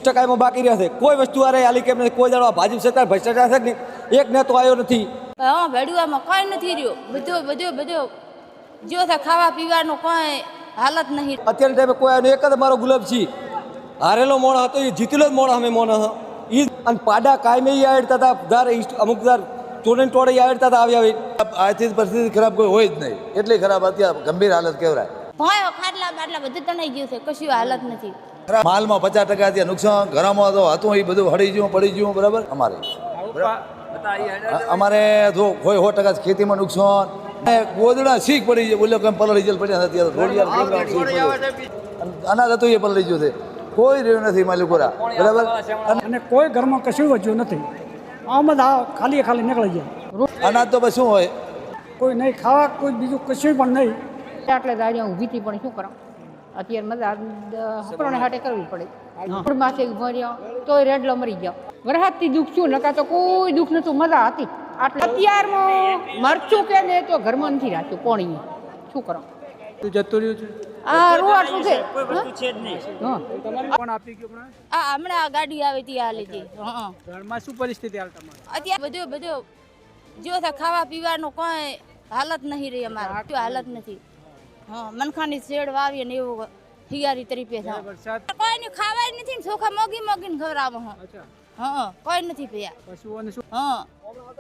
ટકામાં બાકી રહેશે કોઈ વસ્તુ આરે આલી કેમ નથી કોઈ દાડો ભાજપ સરકાર ભ્રષ્ટાચાર છે ને એક ને તો આવ્યો નથી હા ભેડુઆમાં કઈ નથી રહ્યો બધો જો છે ખાવા પીવાનું કોઈ હાલત નહીં અત્યારે ટાઈમે કોઈ આવ્યો એક જ મારો ગુલાબજી હારેલો મોણ હતો એ જીતેલો જ મોણ અમે મોણ એ અને પાડા કાયમે આવડતા હતા ધાર અમુક ધાર ટોળે ટોળે આવડતા હતા આવી આર્થિક પરિસ્થિતિ ખરાબ કોઈ હોય જ નહીં એટલી ખરાબ અત્યારે ગંભીર હાલત કેવરાય ભય ખાટલા બાટલા બધું તણાઈ ગયું છે કશું હાલત નથી માલમાં 50% ત્યાં નુકસાન ઘરમાં તો હતું એ બધું હળી ગયું પડી ગયું બરાબર અમારે જો કોઈ 100% ખેતીમાં નુકસાન ગોદડા શીખ પડી ગયું બોલ્યો કેમ પલળી જેલ પડ્યા અત્યારે અનાજ હતું એ પલળી ગયું છે કોઈ રહ્યું નથી માલિકોરા બરાબર અને કોઈ ઘરમાં કશું વધ્યું નથી આમ જ ખાલી ખાલી નીકળી ગયા અનાજ તો પછી શું હોય કોઈ નહીં ખાવા કોઈ બીજું કશું પણ નહીં આટલે દાડિયા ઊભી હતી પણ શું કਰਾਂ અત્યારે મજા હકરોને હાટે કરવી પડે માથે ઉભા રહ્યા તોય રેડલો મરી ગયા વરસાદથી દુઃખ છું નકા તો કોઈ દુઃખ નતું મજા હતી આટલે અત્યારમાં મરચું કે ને તો ઘરમાં નથી રાખ્યું પોણી શું કરો જતું રહ્યું છે આ રો આટલું છે કોણ આપી ગયો હમણાં આ ગાડી આવી હતી આ લીધી હા ઘરમાં શું પરિસ્થિતિ હાલ તમારી અત્યારે બધું જો છે ખાવા પીવાનું કોઈ હાલત નહીં રહી અમારે હાલત નથી હા મનખાની શેડ વાવીએ ને એવું હિયારી તરીકે કોઈ ને ખાવાય નથી ને ચોખા મોગી મોગીને ખવડાવો હા કોઈ નથી ભૈયા પશુઓને શું હા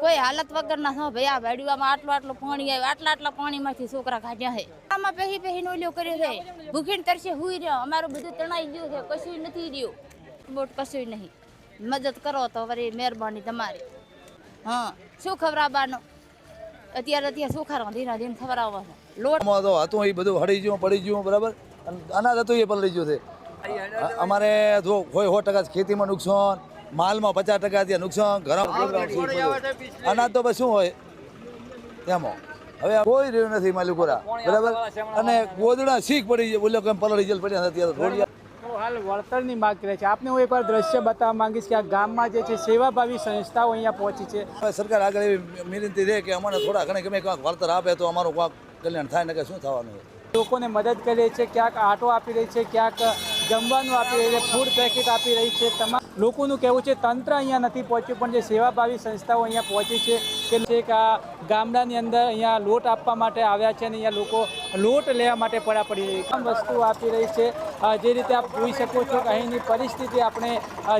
કોઈ હાલત વગર ના હા ભૈયા ભાડુઆમાં આટલું પાણી આવે આટલા પાણીમાંથી છોકરા કાઢ્યા છે આમાં પહેરી નોલ્યો કર્યો છે ભૂખીને તરસે હુઈ રહ્યો અમારું બધું તણાઈ ગયું છે કશું નથી રહ્યું બોટ કશું નહીં મદદ કરો તો વળી મહેરબાની તમારી હા શું ખવડાવવાનું અત્યારે સુખા ધીરા ધીરે ખવડાવવાનું લોટમાં તો હતું એ બધું હળી ગયું પડી ગયું બરાબર અનાજ હતું એ પલળી ગયું છે અમારે જો કોઈ 100% ખેતીમાં નુકસાન માલમાં 50% ત્યાં નુકસાન ઘરમાં અનાજ તો પછી શું હોય તેમાં હવે કોઈ રહ્યું નથી માલિકોરા બરાબર અને ગોદડા શીખ પડી જાય બોલ્યો કેમ પલળી જેલ પડ્યા અત્યારે હાલ વળતરની માંગ કરે છે આપને હું એકવાર દ્રશ્ય બતાવવા માંગીશ કે આ ગામમાં જે છે સેવાભાવી સંસ્થાઓ અહીંયા પહોંચી છે સરકાર આગળ એવી વિનંતી રહે કે અમને થોડા ઘણા ગમે કાંઈક વળતર આપે તો અમારું કાંક કલ્યાણ થાય ને કે શું થવાનું લોકોને મદદ કરી છે ક્યાંક આટો આપી રહી છે ક્યાંક જમવાનું આપી રહી છે ફૂડ પેકેટ આપી રહી છે તમામ લોકોનું કહેવું છે તંત્ર અહીંયા નથી પહોંચ્યું પણ જે સેવાભાવી સંસ્થાઓ અહીંયા પહોંચી છે કે આ ગામડાની અંદર અહીંયા લોટ આપવા માટે આવ્યા છે અને અહીંયા લોકો લોટ લેવા માટે પડી રહી છે વસ્તુ આપી રહી છે જે રીતે આપ જોઈ શકો છો કે અહીંની પરિસ્થિતિ આપણે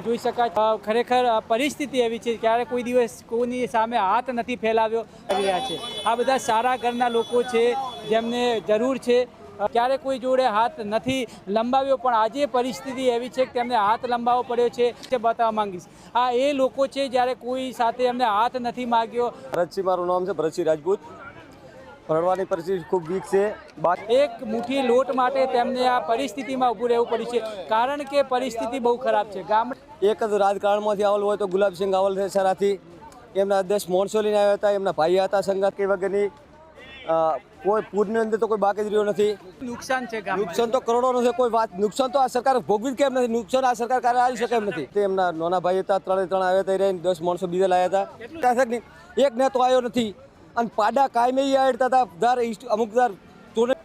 જોઈ શકાય ખરેખર પરિસ્થિતિ એવી છે ક્યારે કોઈ દિવસ કોઈની સામે હાથ નથી ફેલાવ્યો આવી રહ્યા છે આ બધા સારા ઘરના લોકો છે જેમને જરૂર છે ક્યારે કોઈ જોડે હાથ નથી લંબાવ્યો પણ આજે પરિસ્થિતિ એવી છે કે તેમને હાથ લંબાવવો પડ્યો છે તે બતાવવા માંગીશ આ એ લોકો છે જ્યારે કોઈ સાથે એમને હાથ નથી માગ્યો ભરતસિંહ મારું નામ છે ભરતસિંહ રાજપૂત પરણવાની પરિસ્થિતિ ખૂબ વીક છે એક મુઠ્ઠી લોટ માટે તેમને આ પરિસ્થિતિમાં ઊભું રહેવું પડ્યું છે કારણ કે પરિસ્થિતિ બહુ ખરાબ છે એક જ રાજકારણમાંથી આવેલ હોય તો ગુલાબસિંહ આવેલ છે સરાથી એમના 10 માણસો લઈને આવ્યા હતા એમના ભાઈ હતા સંગાત કે વગરની કોઈ પૂરની અંદર તો કોઈ બાકી જ રહ્યો નથી નુકસાન છે નુકસાન તો કરોડોનું છે કોઈ વાત નુકસાન તો આ સરકાર ભોગવી કેમ નથી નુકસાન આ સરકાર કાર્ય આવી શકે એમ નથી તે એમના નાના ભાઈ હતા 3 આવ્યા હતા રહીને 10 માણસો બીજા લાવ્યા હતા એક ને તો આવ્યો નથી અને પાડા કાયમે આવડતા હતા ધાર અમુક ધાર ટોળે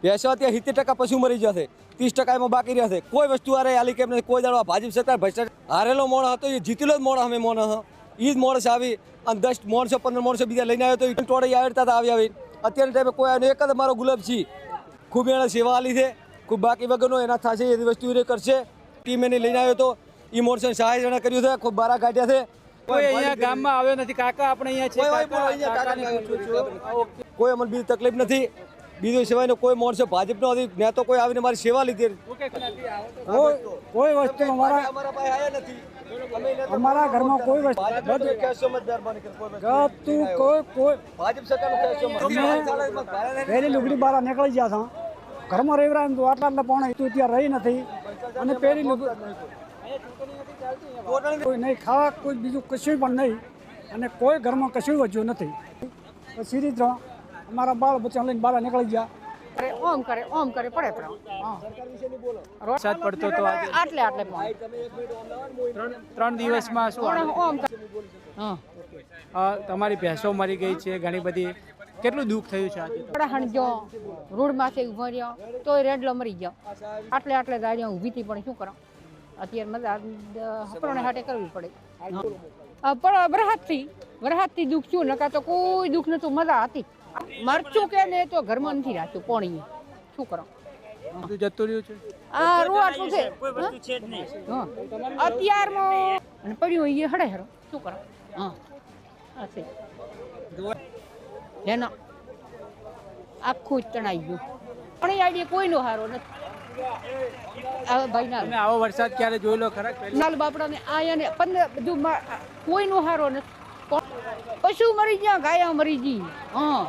ભેંસો ત્યાં 70% પશુ મરી જશે 30% બાકી રહેશે કોઈ વસ્તુ આરે આલી કેમ નથી કોઈ દાડો ભાજપ સરકાર ભ્રષ્ટાચાર હારેલો મોણ હતો એ જીતેલો જ મોણ અમે મોણ એ જ મોણસ આવી અને 10 માણસો 15 માણસો બીજા લઈને આવ્યો તો ટોળે આવડતા હતા આવી અત્યારે ટાઈમે કોઈ આવ્યો એક જ મારો ગુલાબજી ખૂબ એણે સેવા આલી છે ખૂબ બાકી વગરનો એના થશે એ વસ્તુ એ કરશે ટીમ એને લઈને આવ્યો તો એ મોરસે સહાય જણા કર્યું છે ખૂબ બારા કાઢ્યા છે કોઈ અહીંયા ગામમાં આવ્યો નથી કાકા આપણે અહીંયા છે કોઈ અમને બીજી તકલીફ નથી બીજો સિવાયનો કોઈ માણસો ભાજપનો નથી ને તો કોઈ આવીને મારી સેવા લીધી કોઈ વસ્તુ અમારા ઘરમાં કોઈ વસ્તુ પહેલી લુગડી બહાર નીકળી ગયા હતા ઘરમાં રહેવરાય તો આટલા પાણી તું ત્યાં રહી નથી અને પહેલી કોઈ નહીં ખાવા કોઈ બીજું કશું પણ નહીં અને કોઈ ઘરમાં કશું વધ્યું નથી પછી રીતે અમારા બાળ બચ્ચા લઈને બહાર નીકળી ગયા ઓમ કરે પડે વરસાદ પડતો તો આટલે 3 દિવસમાં શું ઓમ તમારી ભેંસો મરી ગઈ છે ઘણી બધી કેટલું દુઃખ થયું છે આજે હણજો રોડ માથે ઉભો રહ્યો તોય રેડલો મરી ગયો આટલે દાડિયા ઊભી હતી પણ શું કરો અત્યારે મદદ આપણને હાટે કરવી પડે પણ વરસાદથી દુઃખ થયું નકા તો કોઈ દુઃખ નતું, મજા હતી. મરચું કે ને તો ઘરમાં નથી રાખ્યું પાણી, શું કરો બધું જતું રહ્યું છે. આ રો આટલું છે હા અત્યારમાં અને પડ્યું એ હડે હરો, શું કરો હા આ છે એનો આખું જ તણાઈ ગયું. પાણી આવીએ કોઈનો હારો નથી. આ ભાઈ ના તમે આવો વરસાદ ક્યારે જોઈ લો ખરા? નાલ બાપડાને આયા ને 15 બધું કોઈનો હારો નથી. પશુ મરી ગયા, ગાયા મરી ગઈ. હા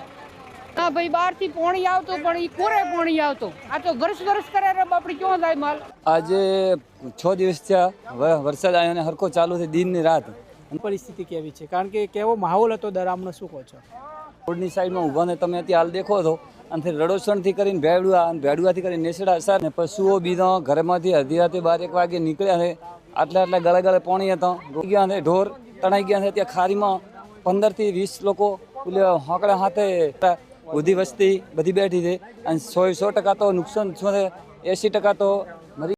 હા ભાઈ બહારથી પાણી આવતું પણ એ કોરે પાણી આવતું. આ તો ગરસ કરે રે બાપડી ક્યાં જાય માલ. આજે 6 દિવસ થયા વરસાદ આવ્યો અને હરખો ચાલુ છે દિન ને રાત. પરિસ્થિતિ કેવી છે? કારણ કે કેવો માહોલ હતો દરામનો, શું કહો છો? રોડની સાઈડમાં ઊભા ને તમે ત્યાં હાલ દેખો છો અને રડોસણથી કરીને ભેડુઆ અને ભેડુઆથી કરીને નેસડા અસાર ને પશુઓ બીજા ઘરમાંથી અડધી રાતે 12-1 વાગે નીકળ્યા છે. આટલા ગળે ગળે પાણી હતા, રોકી ગયા છે, ઢોર તણાઈ ગયા છે. ત્યાં ખારીમાં 15 થી 20 લોકો હોંકડા હાથે બધી વસ્તી બધી બેઠી છે અને 100% તો નુકસાન છે, 80% તો મરી